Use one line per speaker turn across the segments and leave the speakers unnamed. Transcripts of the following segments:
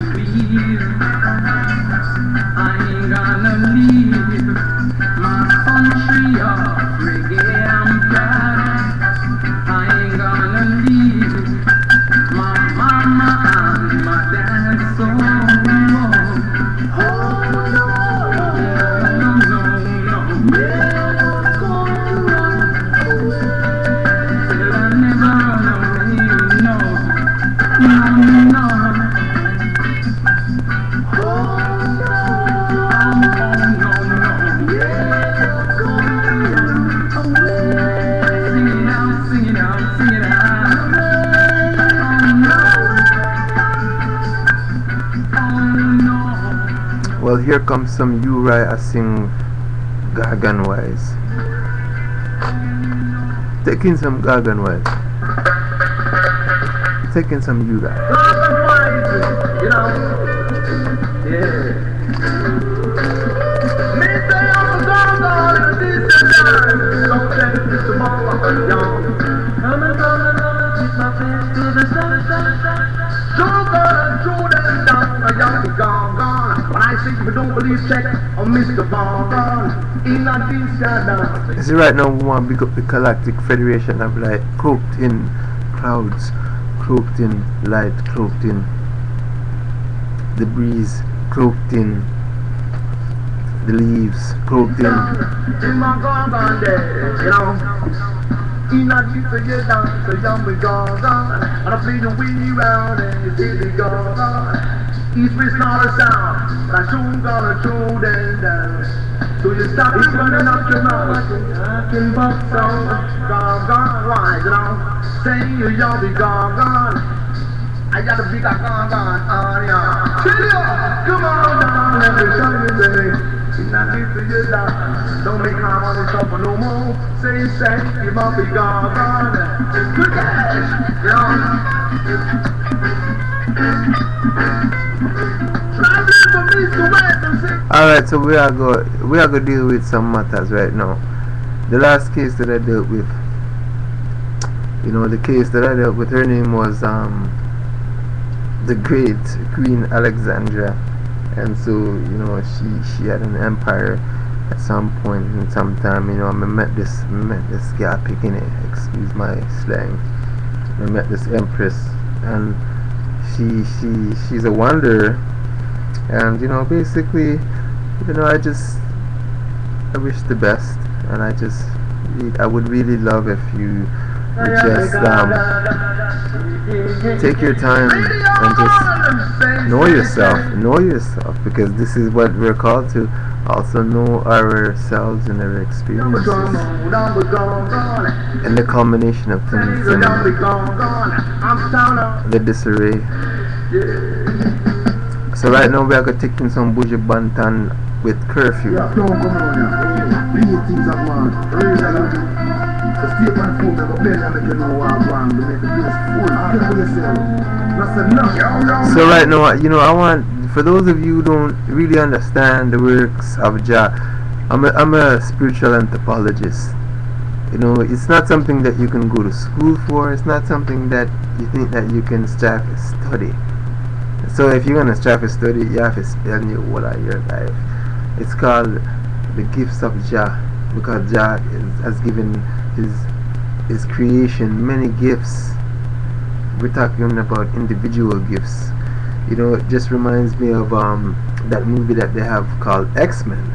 Please, I ain't gonna leave my country of reggae and pride. I ain't gonna leave my mama and my dad. So oh no, no, never gonna run away. Till I never run away. No, no, no.
Well, here comes some Uri I sing Gargan wise. Taking some Gargan wise. Taking some Uri.
You know, yeah.
You see, right now we want to big up the Galactic Federation of Light, cloaked in clouds, cloaked in light, cloaked in the breeze, cloaked in the leaves, cloaked in.
In my garden there, you know. In a deep for your dance, so young we gone. And I play the windy round and you see the gone. East West not a sound, but I soon gonna throw them down. So you stop running up your mouth, talking about some gone, right, you know. Say you young be gone. I got a big gone, yeah. Chill ya, come on down, let me show you the in a deep for your dance, don't make harm on yourself no more. Say, you must be gone. Good cash, you know.
Alright, so we are go deal with some matters right now. The last case that I dealt with, you know, the case that I dealt with, her name was the great Queen Alexandra, and so, you know, she had an empire at some point in some time. You know, I met this guy picking it, excuse my slang. I met this empress, and she's a wanderer, and you know, basically, you know, I wish the best, and I would really love if you would just take your time and just know yourself, because this is what we're called to, also know ourselves and our experiences and the culmination of things and the disarray. So right now we are taking some bougie bantan with curfew. So right now, you know, I want, for those of you who don't really understand the works of Jah, I'm a spiritual anthropologist. You know, it's not something that you can go to school for. It's not something that you think that you can start to study. So if you're gonna start to study, you have to spend your whole of your life. It's called the gifts of Jah, because Jah has given his creation many gifts. We're talking about individual gifts. You know, it just reminds me of that movie that they have called X-Men,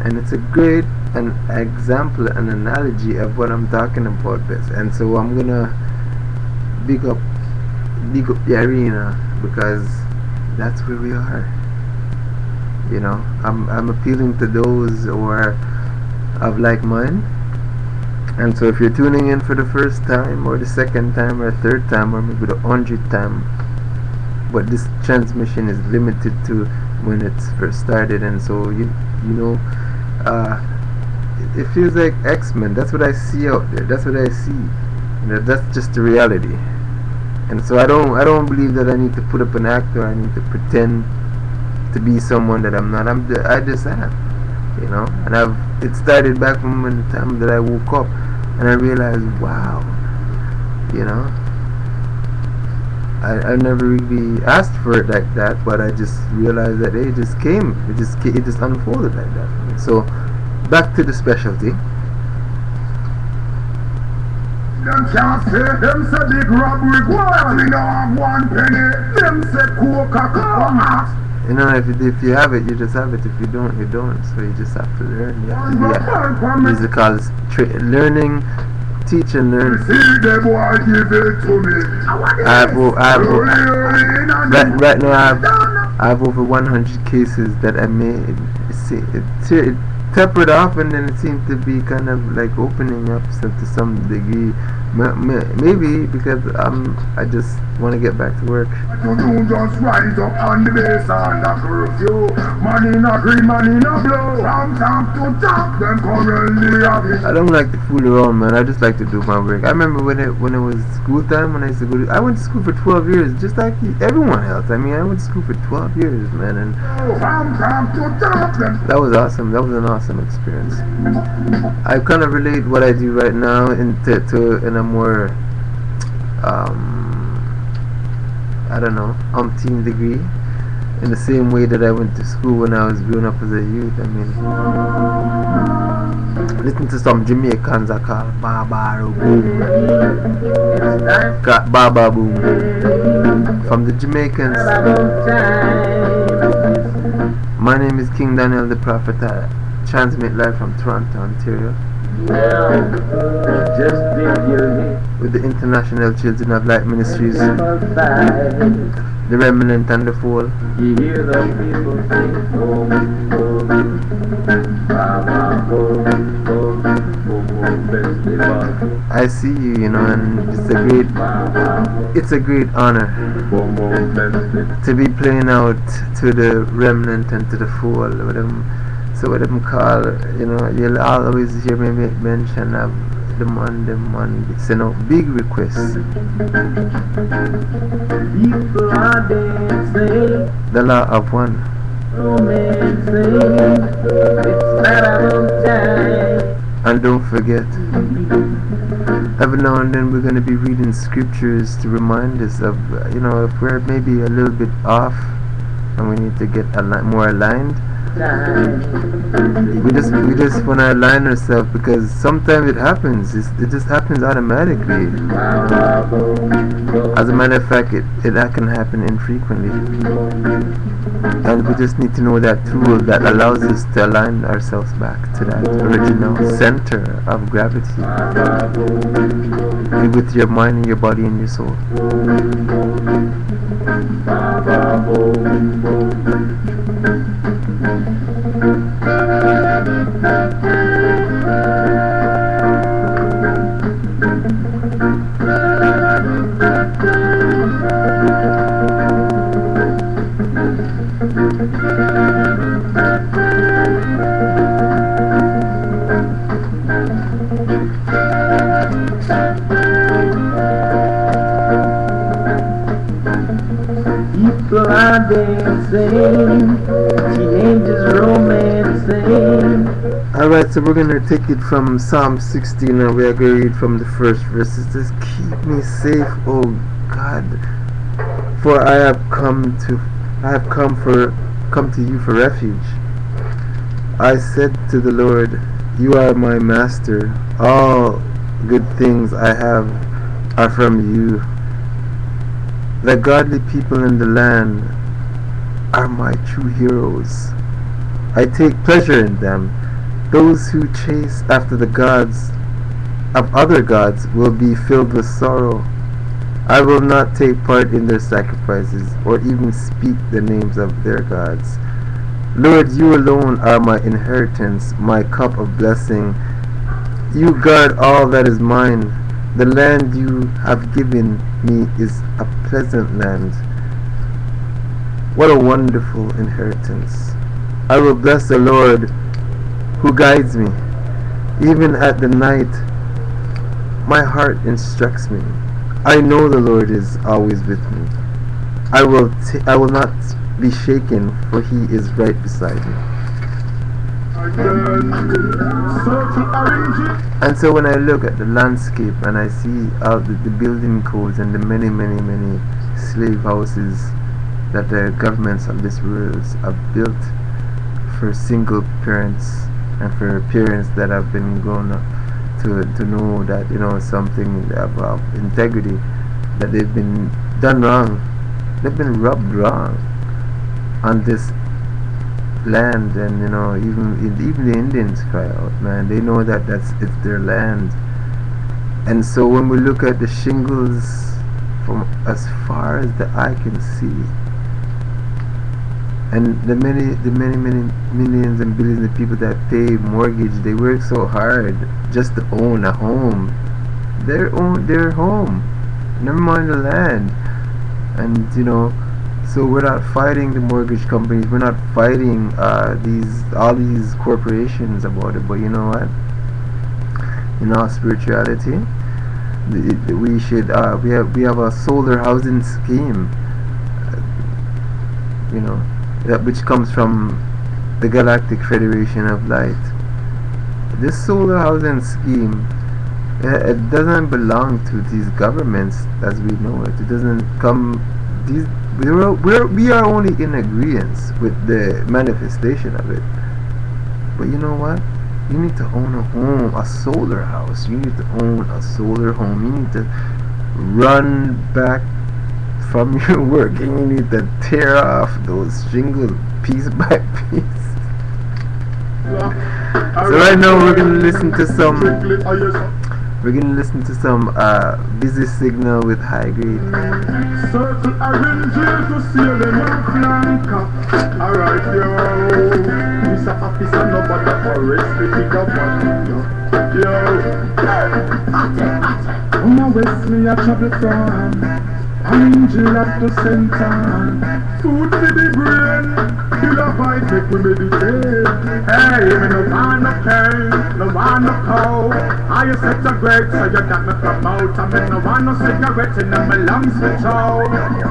and it's a great an example, an analogy of what I'm talking about this. And so I'm gonna big up the arena, because that's where we are. You know, I'm appealing to those who are of like mind. And so if you're tuning in for the first time, or the second time, or third time, or maybe the 100th time, but this transmission is limited to when it's first started, and so you know, it feels like X-Men. That's what I see out there. That's what I see. You know, that's just the reality. And so I don't believe that I need to put up an act, or I need to pretend to be someone that I'm not. I just am. You know, and it started back from the time that I woke up, and I realized, wow, you know, I never really asked for it like that, but I just realized that it just came. It just unfolded like that for me. So back to the specialty.
Them can't say, them say big robbery, go on, we don't have one penny. Them say Coca-Cola.
You know, if you have it, you just have it. If you don't, you don't. So you just have to learn. You have to be musical learning, teach and learn.
See the boy give it to me.
Right now I have over 100 cases that I made. See, it tapered off, and then it seemed to be kind of like opening up to some degree. Maybe because I just want to get back to work.
You just rise up on the base and the curfew. Man in a green, man in a blue. From top to top, them currently have it.
I don't like to fool around, man. I just like to do my work. I remember when it was school time, when I used to go I went to school for 12 years, just like everyone else. I mean, I went to school for 12 years, man, and
from top to top,
that was awesome. That was an awesome experience. I kind of relate what I do right now in a more I don't know, umpteen degree, in the same way that I went to school when I was growing up as a youth. I mean, listen to some Jamaicans I call Baba Boom. Got Baba Boom from the Jamaicans. My name is King Daniel the Prophet. I transmit live from Toronto, Ontario, with the International Children of Light Ministries, the Remnant and the Fall. I see you, you know, and it's a great honor to be playing out to the Remnant and to the Fall. So what them call, you know, you'll always hear me make mention of them send out big requests.
People are dancing.
The law of one. And don't forget, every now and then we're going to be reading scriptures to remind us of, you know, if we're maybe a little bit off and we need to get more aligned. We just want to align ourselves, because sometimes it happens. It just happens automatically. As a matter of fact, that can happen infrequently, and we just need to know that tool that allows us to align ourselves back to that original center of gravity, with your mind and your body and your soul.
People are dancing, teenagers romancing.
Alright, so we're going to take it from Psalm 16, and we are going to read from the first verse. It says, "Keep me safe, O God, for I have come to you for refuge. I said to the Lord, you are my master. All good things I have are from you. The godly people in the land are my true heroes. I take pleasure in them. Those who chase after the gods of other gods will be filled with sorrow. I will not take part in their sacrifices or even speak the names of their gods. Lord, you alone are my inheritance, my cup of blessing. You guard all that is mine. The land you have given me is a pleasant land. What a wonderful inheritance. I will bless the Lord who guides me. Even at the night, my heart instructs me. I know the Lord is always with me. I will not be shaken, for he is right beside me." And so when I look at the landscape and I see all the building codes and the many slave houses that the governments of this world have built for single parents and for parents that have been grown up to know that, you know, something of integrity, that they've been done wrong, they've been rubbed wrong on this land. And you know, even the Indians cry out, man. They know that it's their land. And so when we look at the shingles from as far as the eye can see, and the many millions and billions of people that pay mortgage, they work so hard just to own a home, their home, never mind the land. And you know, so we're not fighting the mortgage companies, we're not fighting all these corporations about it. But you know what, in our spirituality, we should we have a solar housing scheme, you know, which comes from the Galactic Federation of Light. This solar housing scheme, it doesn't belong to these governments as we know it. It doesn't come. We are only in agreement with the manifestation of it. But you know what? You need to own a home, a solar house. You need to own a solar home. You need to run back from your work, and you need to tear off those shingles piece by piece. So right now we're gonna listen to some. We're gonna listen to some Busy Signal with High Grade.
Circle arranges to seal them on flank. Alright, yo. This a officer, no bother for respect the one. Yo. On my west, me a travel from Angel at the center. Food for the brain. Killer bite, make we meditate. Hey, me no want no cane, no want no cow. I set a great, so you got me from out. I me no want no cigarette in my lungs for chow.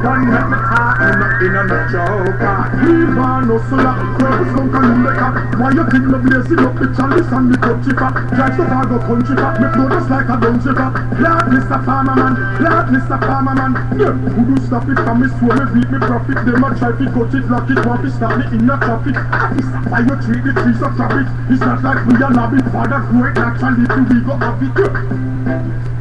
Don't make me talk, me no in on no joke. Keep on no solar, crows don't come like a. Why you think me blazing up the chalice and the country fat? Drive the cargo country fat, me flow just like a dungeon fat. Lord, Mr. Farmer Man, Lord, Mr. Farmer Man. Yeah, who do stop it from me swear me reap me profit? Them a try to cut it, lock it, want to stop me in the traffic. Officer, why you treat the trees of traffic? It's not like we are lobby for that great naturally, we go have it.